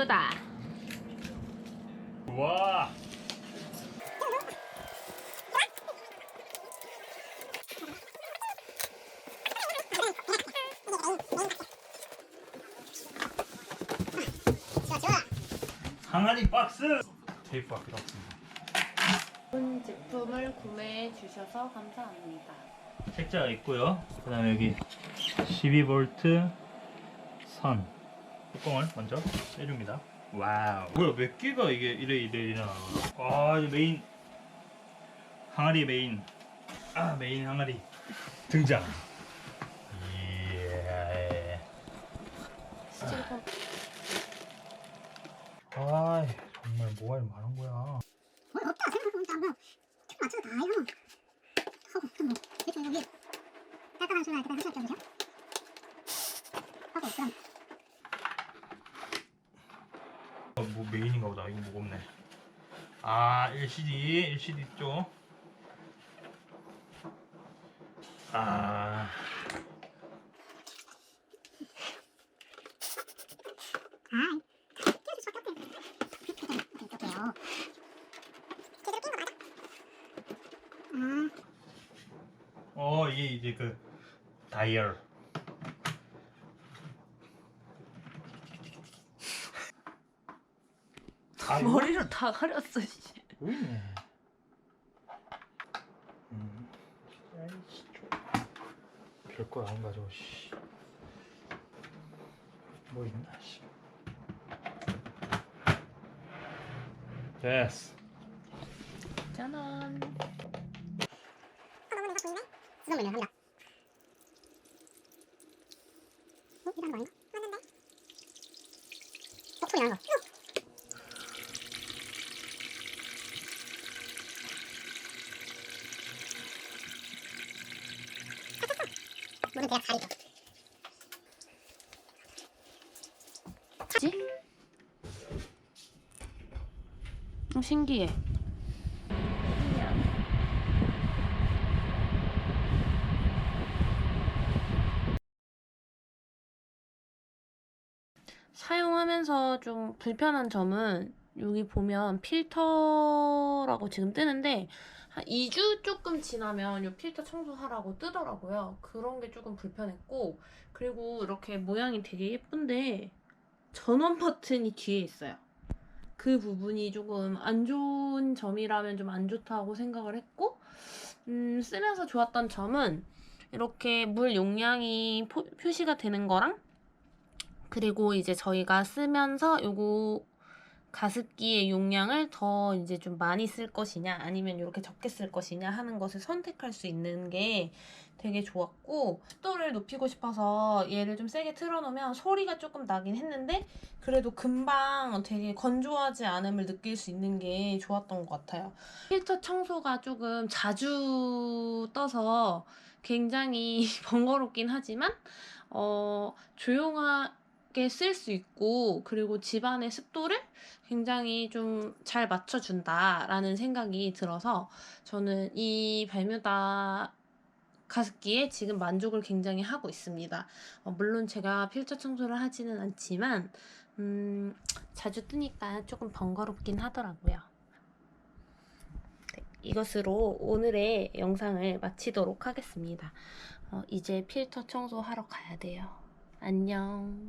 예쁘다. 와. 항아리 박스. 테이프가 필요 없습니다. 좋은 제품을 구매해 주셔서 감사합니다. 책자가 있고요. 그다음에 여기 12V 선 뚜껑을 먼저 빼줍니다. 와우. 뭐야, 몇 개가 이게 이래 나와. 아, 이제 메인 항아리 메인. 메인 항아리 등장. 예. 스티로폼. 정말 뭐가 이렇게 많은 거야. 없다 생각해보니까 뭐 맞춰서 다 해요. 하고 뭐 대충 여기 깔끔한 수나 그다음 하셨죠, 그죠? 하고 그럼 뭐 메인인가 보다. 이거 무겁네. LCD 있죠. 끼워줄 수밖에 없대. 어떡해요. 제대로 낀거 맞아? 이게 이제 그 다이얼. 머리로 다 가렸어. 씨. 보이네. 별거 안 가져. 씨. 뭐 있나? 씨. 됐어. 짜잔. 너무 내가 보이네? 수정물이야, 합니다. 이런 거 아닌가? 맞는데? 소리 나는 거. 물은 대략 4리터. 뭐지? 신기해. 사용하면서 좀 불편한 점은 여기 보면 필터라고 지금 뜨는데 한 2주 조금 지나면 이 필터 청소하라고 뜨더라고요. 그런 게 조금 불편했고, 그리고 이렇게 모양이 되게 예쁜데 전원 버튼이 뒤에 있어요. 그 부분이 조금 안 좋은 점이라면 좀 안 좋다고 생각을 했고, 쓰면서 좋았던 점은 이렇게 물 용량이 표시가 되는 거랑, 그리고 이제 저희가 쓰면서 요거 가습기의 용량을 더 이제 좀 많이 쓸 것이냐 아니면 이렇게 적게 쓸 것이냐 하는 것을 선택할 수 있는 게 되게 좋았고, 습도를 높이고 싶어서 얘를 좀 세게 틀어놓으면 소리가 조금 나긴 했는데 그래도 금방 되게 건조하지 않음을 느낄 수 있는 게 좋았던 것 같아요. 필터 청소가 조금 자주 떠서 굉장히 번거롭긴 하지만 조용하게 쓸 수 있고, 그리고 집안의 습도를 굉장히 좀 잘 맞춰준다라는 생각이 들어서 저는 이 발뮤다 가습기에 지금 만족을 굉장히 하고 있습니다. 물론 제가 필터 청소를 하지는 않지만 자주 뜨니까 조금 번거롭긴 하더라고요. 네, 이것으로 오늘의 영상을 마치도록 하겠습니다. 이제 필터 청소하러 가야 돼요. 안녕.